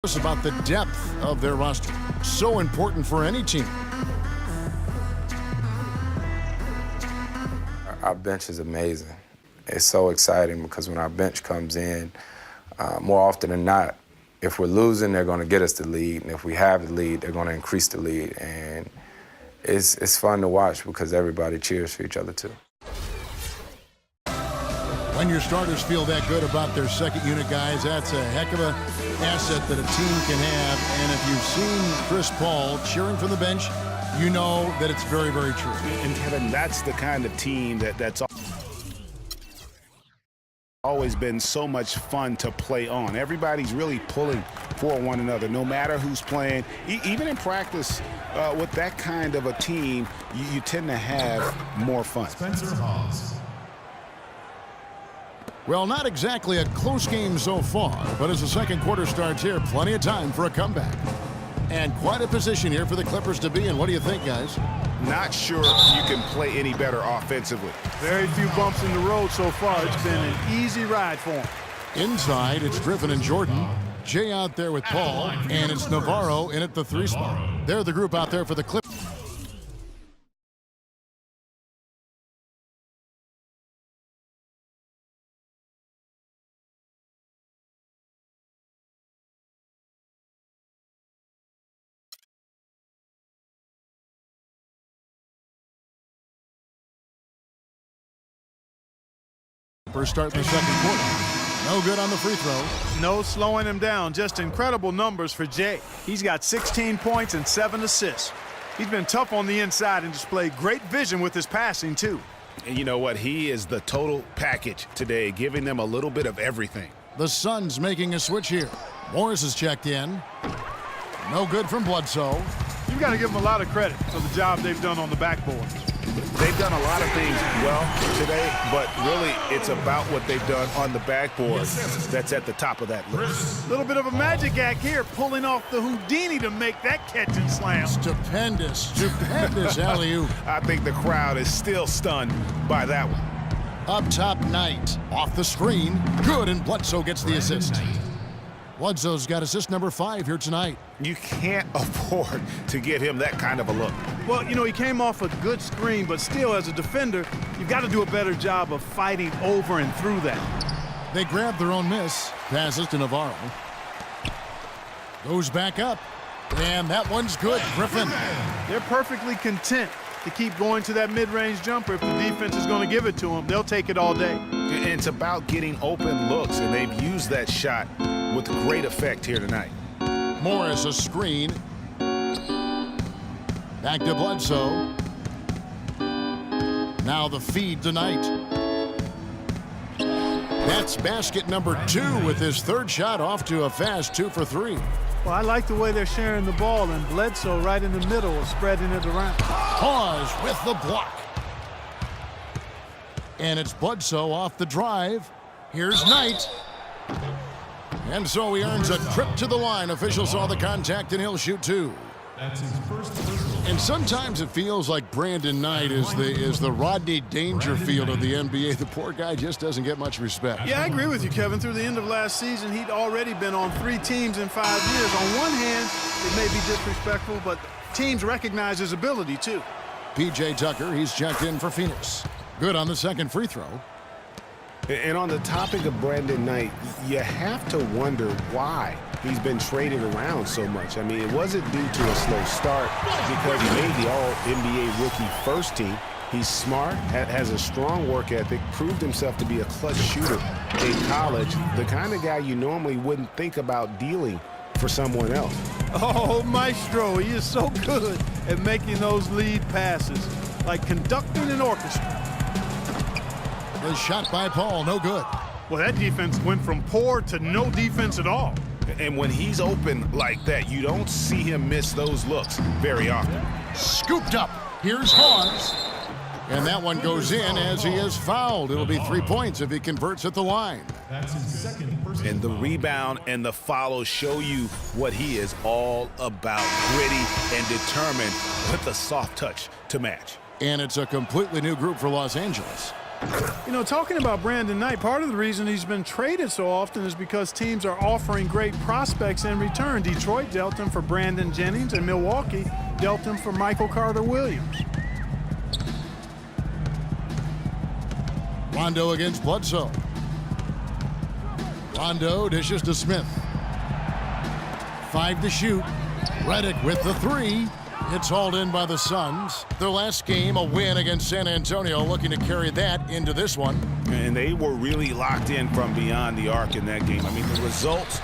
About the depth of their roster. So important for any team. Our bench is amazing. It's so exciting because when our bench comes in, more often than not, if we're losing, they're going to get us the lead. And if we have the lead, they're going to increase the lead. And it's fun to watch because everybody cheers for each other, too. When your starters feel that good about their second unit guys, that's a heck of an asset that a team can have. And if you've seen Chris Paul cheering from the bench, you know that it's very, very true. And Kevin, that's the kind of team that's always been so much fun to play on. Everybody's really pulling for one another, no matter who's playing. Even in practice, with that kind of a team, you tend to have more fun. Spencer Hawes. Well, not exactly a close game so far, but as the second quarter starts here, plenty of time for a comeback. And quite a position here for the Clippers to be in. What do you think, guys? Not sure you can play any better offensively. Very few bumps in the road so far. It's been an easy ride for them. Inside, it's Griffin and Jordan. Jay out there with Paul, and it's Navarro in at the 3 spot. They're the group out there for the Clippers. First start in the second quarter. No good on the free throw. No slowing him down. Just incredible numbers for Jay. He's got 16 points and 7 assists. He's been tough on the inside and displayed great vision with his passing, too. And you know what? He is the total package today, giving them a little bit of everything. The Suns making a switch here. Morris is checked in. No good from Bledsoe. You've got to give them a lot of credit for the job they've done on the backboard. They've done a lot of things well today, but really it's about what they've done on the backboard that's at the top of that list. A little bit of a magic act here, pulling off the Houdini to make that catch and slam. Stupendous alley-oop. I think the crowd is still stunned by that one. Up top, Knight. Off the screen. Good, and Bledsoe gets the assist. Bledsoe's got assist number 5 here tonight. You can't afford to give him that kind of a look. Well, you know, he came off a good screen, but still, as a defender, you've got to do a better job of fighting over and through that. They grab their own miss. Passes to Navarro. Goes back up. And that one's good. Griffin. They're perfectly content to keep going to that mid-range jumper. If the defense is going to give it to them, they'll take it all day. It's about getting open looks, and they've used that shot with great effect here tonight. Morris a screen. Back to Bledsoe. Now the feed tonight. That's basket number 2 with his third shot off to a fast 2 for 3. Well, I like the way they're sharing the ball, and Bledsoe right in the middle of spreading it around. Pause with the block. And it's Bledsoe off the drive. Here's Knight. And so he earns a trip to the line. Officials saw the contact, and he'll shoot 2. That's his first personal. And sometimes it feels like Brandon Knight is the Rodney Dangerfield of the NBA. The poor guy just doesn't get much respect. Yeah, I agree with you, Kevin. Through the end of last season, he'd already been on 3 teams in 5 years. On one hand, it may be disrespectful, but teams recognize his ability, too. P.J. Tucker, he's checked in for Phoenix. Good on the second free throw. And on the topic of Brandon Knight, you have to wonder why he's been traded around so much. I mean, it wasn't due to a slow start because he made the All-NBA rookie first team. He's smart, has a strong work ethic, proved himself to be a clutch shooter in college, the kind of guy you normally wouldn't think about dealing for someone else. Oh, Maestro, he is so good at making those lead passes, like conducting an orchestra. The shot by Paul, no good. Well, that defense went from poor to no defense at all. And when he's open like that, you don't see him miss those looks very often. Scooped up. Here's Hawes. And that one goes in as he is fouled. It'll be 3 points if he converts at the line. That's his second personal. And the rebound and the follow show you what he is all about. Gritty and determined with a soft touch to match. And it's a completely new group for Los Angeles. You know, talking about Brandon Knight, part of the reason he's been traded so often is because teams are offering great prospects in return. Detroit dealt him for Brandon Jennings, and Milwaukee dealt him for Michael Carter-Williams. Rondo against Bledsoe. Rondo dishes to Smith. 5 to shoot. Redick with the 3. It's hauled in by the Suns. Their last game, a win against San Antonio, looking to carry that into this one. And they were really locked in from beyond the arc in that game. I mean, the results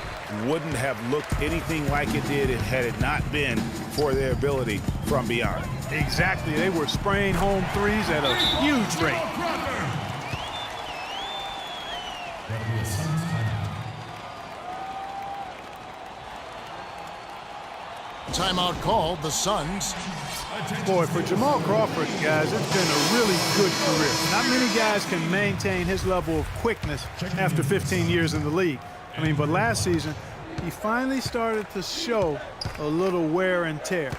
wouldn't have looked anything like it did had it not been for their ability from beyond. Exactly. They were spraying home threes at a huge rate. That'll be a Suns timeout. Timeout called, the Suns. Boy, for Jamal Crawford, guys, it's been a really good career. Not many guys can maintain his level of quickness after 15 years in the league. I mean, but last season, he finally started to show a little wear and tear.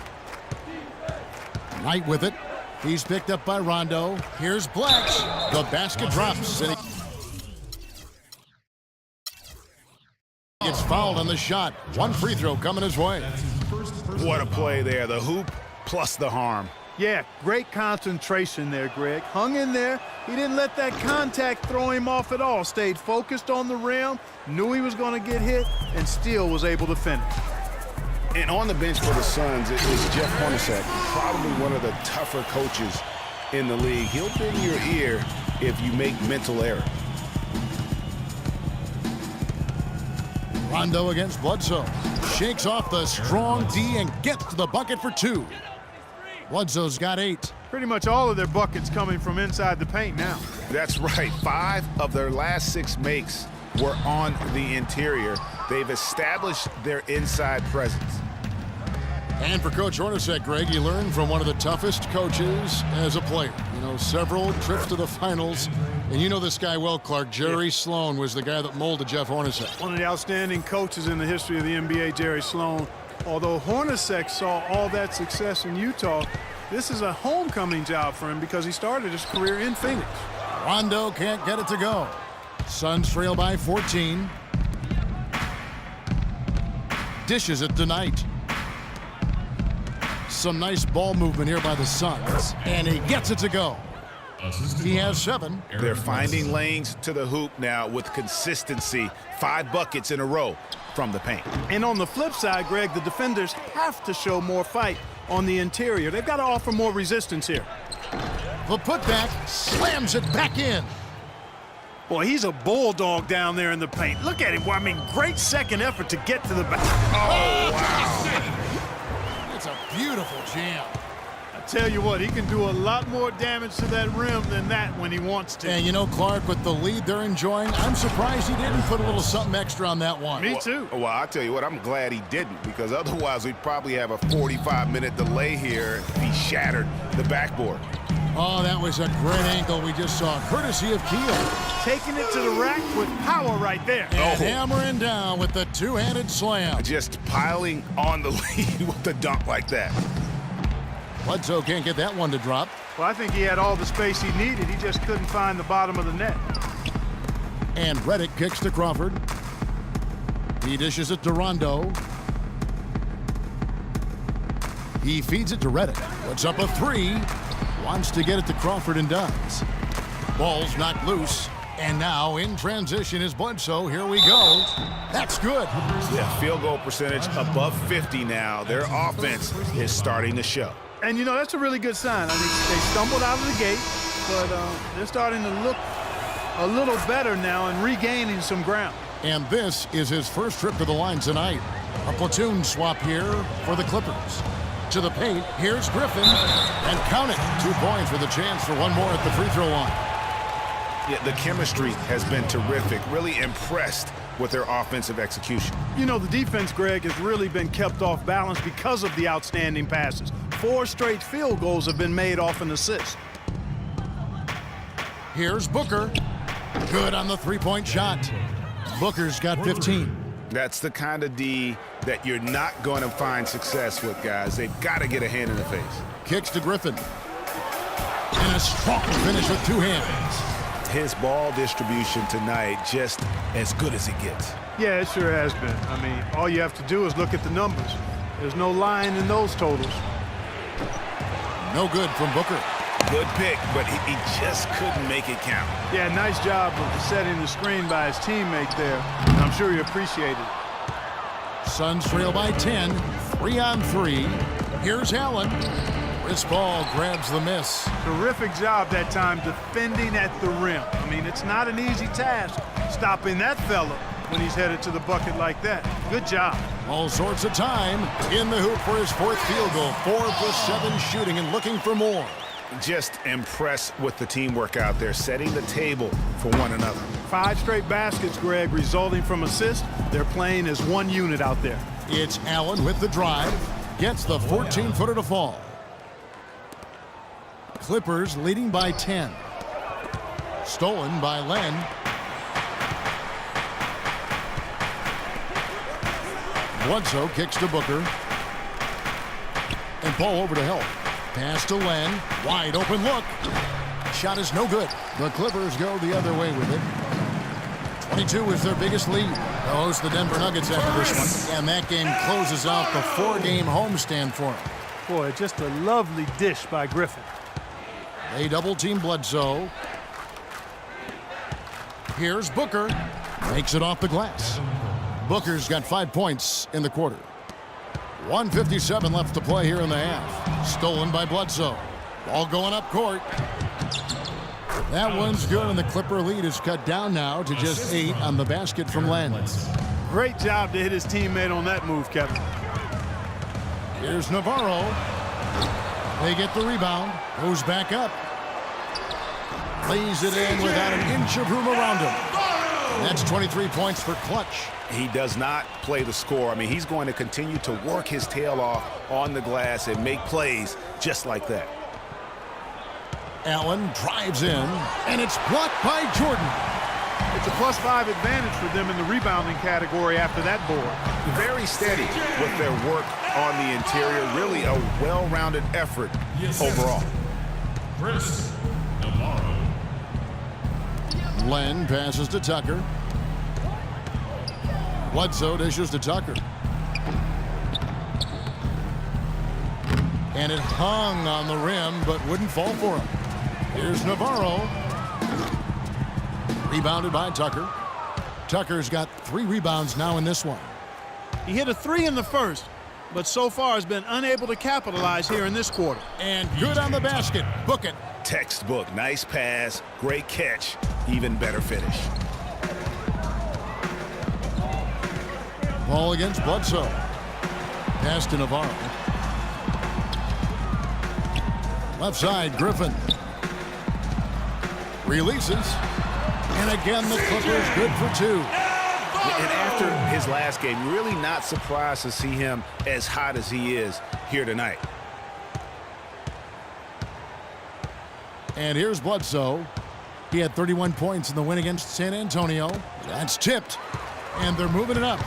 Knight with it. He's picked up by Rondo. Here's Blatch. The basket drops. And he gets fouled on the shot. One free throw coming his way. What a play there. The hoop plus the harm. Yeah, great concentration there, Greg. Hung in there. He didn't let that contact throw him off at all. Stayed focused on the rim, knew he was going to get hit, and still was able to finish. And on the bench for the Suns is Jeff Hornacek, probably one of the tougher coaches in the league. He'll bend your ear if you make mental errors. Rondo against Bledsoe. Shakes off the strong D and gets to the bucket for 2. Bledsoe's got 8. Pretty much all of their buckets coming from inside the paint now. That's right. 5 of their last 6 makes were on the interior. They've established their inside presence. And for Coach Hornacek, Greg, he learned from one of the toughest coaches as a player. You know, several trips to the finals. And you know this guy well, Clark. Jerry Sloan was the guy that molded Jeff Hornacek. One of the outstanding coaches in the history of the NBA, Jerry Sloan. Although Hornacek saw all that success in Utah, this is a homecoming job for him because he started his career in Phoenix. Rondo can't get it to go. Suns trail by 14. Dishes it to Knight. Some nice ball movement here by the Suns. And he gets it to go. He has 7. They're finding lanes to the hoop now with consistency. 5 buckets in a row from the paint. And on the flip side, Greg, the defenders have to show more fight on the interior. They've got to offer more resistance here. The putback slams it back in. Boy, he's a bulldog down there in the paint. Look at him. Well, I mean, great second effort to get to the back. Oh, wow. It's a beautiful jam. I tell you what, he can do a lot more damage to that rim than that when he wants to. And you know, Clark, with the lead they're enjoying, I'm surprised he didn't put a little something extra on that one. Me too. Well, I'll tell you what, I'm glad he didn't, because otherwise we'd probably have a 45-minute delay here if he shattered the backboard. Oh, that was a great angle we just saw, courtesy of Keel. Taking it to the rack with power right there. And hammering down with the two-handed slam. Just piling on the lead with a dunk like that. Bledsoe can't get that one to drop. Well, I think he had all the space he needed. He just couldn't find the bottom of the net. And Redick kicks to Crawford. He dishes it to Rondo. He feeds it to Redick. Puts up a 3. Wants to get it to Crawford and does. Ball's knocked loose. And now in transition is Bledsoe. Here we go. That's good. Yeah, field goal percentage above 50 now. Their offense is starting to show. And, you know, that's a really good sign. I mean, they stumbled out of the gate, but they're starting to look a little better now and regaining some ground. And this is his first trip to the line tonight. A platoon swap here for the Clippers. To the paint, here's Griffin. And count it. 2 points with a chance for one more at the free throw line. Yeah, the chemistry has been terrific. Really impressed with their offensive execution. You know, the defense, Greg, has really been kept off balance because of the outstanding passes. 4 straight field goals have been made off an assist. Here's Booker. Good on the three-point shot. Booker's got 15. That's the kind of D that you're not going to find success with, guys. They've got to get a hand in the face. Kicks to Griffin. And a strong finish with 2 hands. his ball distribution tonight just as good as it gets. Yeah, it sure has been. I mean, all you have to do is look at the numbers. There's no lying in those totals. No good from Booker. Good pick, but he just couldn't make it count. Yeah, nice job of setting the screen by his teammate there. And I'm sure he appreciated it. Suns trail by 10, 3-on-3. Here's Allen. Chris Paul grabs the miss. Terrific job that time defending at the rim. I mean, it's not an easy task stopping that fella when he's headed to the bucket like that. Good job. All sorts of time in the hoop for his fourth field goal. 4 for 7 shooting and looking for more. Just impressed with the teamwork out there, setting the table for one another. 5 straight baskets, Greg, resulting from assists. They're playing as one unit out there. It's Allen with the drive. Gets the 14-footer to fall. Clippers leading by 10. Stolen by Len. Bledsoe kicks to Booker. And Paul over to help. Pass to Len. Wide open look. Shot is no good. The Clippers go the other way with it. 22 is their biggest lead. They'll host the Denver Nuggets after this one. And that game closes out the 4-game homestand for them. Boy, just a lovely dish by Griffin. They double-team Bledsoe. Here's Booker. Makes it off the glass. Booker's got 5 points in the quarter. 1:57 left to play here in the half. Stolen by Bledsoe. Ball going up court. That one's good, and the Clipper lead is cut down now to just 8 on the basket from Lenz. Great job to hit his teammate on that move, Kevin. Here's Navarro. They get the rebound. Goes back up. Lays it in without an inch of room around him. And that's 23 points for Clutch. He does not play the score. I mean, he's going to continue to work his tail off on the glass and make plays just like that. Allen drives in, and it's blocked by Jordan. It's a +5 advantage for them in the rebounding category after that board. Very steady with their work on the interior. Really a well-rounded effort overall. Chris Navarro. Len passes to Tucker. Bledsoe dishes to Tucker. And it hung on the rim, but wouldn't fall for him. Here's Navarro. Rebounded by Tucker. Tucker's got 3 rebounds now in this one. He hit a 3 in the first, but so far has been unable to capitalize here in this quarter. And good on the basket. Book it. Textbook. Nice pass. Great catch. Even better finish. Ball against Bledsoe. Pass to Navarro. Left side, Griffin. Releases. And again, the Clippers good for 2. And after his last game, really not surprised to see him as hot as he is here tonight. And here's Bledsoe. He had 31 points in the win against San Antonio. That's tipped. And they're moving it up.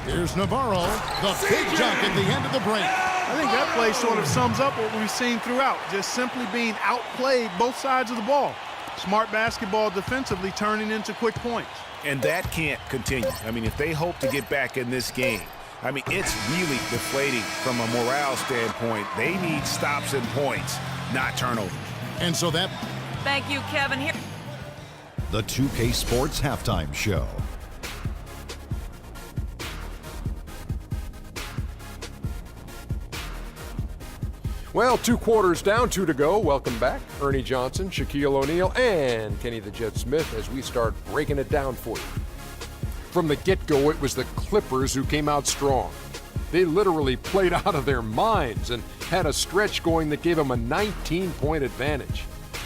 Here's Navarro. The big jump at the end of the break. I think that play sort of sums up what we've seen throughout, just simply being outplayed both sides of the ball. Smart basketball defensively turning into quick points. And that can't continue. I mean, if they hope to get back in this game, I mean, it's really deflating from a morale standpoint. They need stops and points, not turnovers. And so that... Thank you, Kevin. Here. The 2K Sports Halftime Show. Well, 2 quarters down, 2 to go. Welcome back, Ernie Johnson, Shaquille O'Neal, and Kenny the Jet Smith as we start breaking it down for you. From the get-go, it was the Clippers who came out strong. They literally played out of their minds and had a stretch going that gave them a 19-point advantage.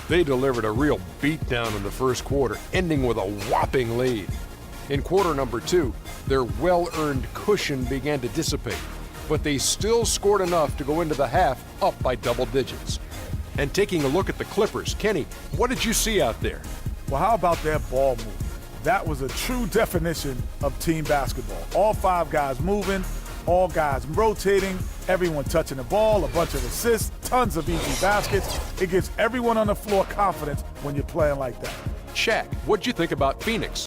They delivered a real beatdown in the first quarter, ending with a whopping lead. In quarter number 2, their well-earned cushion began to dissipate, but they still scored enough to go into the half up by double digits. And taking a look at the Clippers, Kenny, what did you see out there? Well, how about that ball move? That was a true definition of team basketball. All 5 guys moving, all guys rotating, everyone touching the ball, a bunch of assists, tons of easy baskets. It gives everyone on the floor confidence when you're playing like that. Shaq, what'd you think about Phoenix?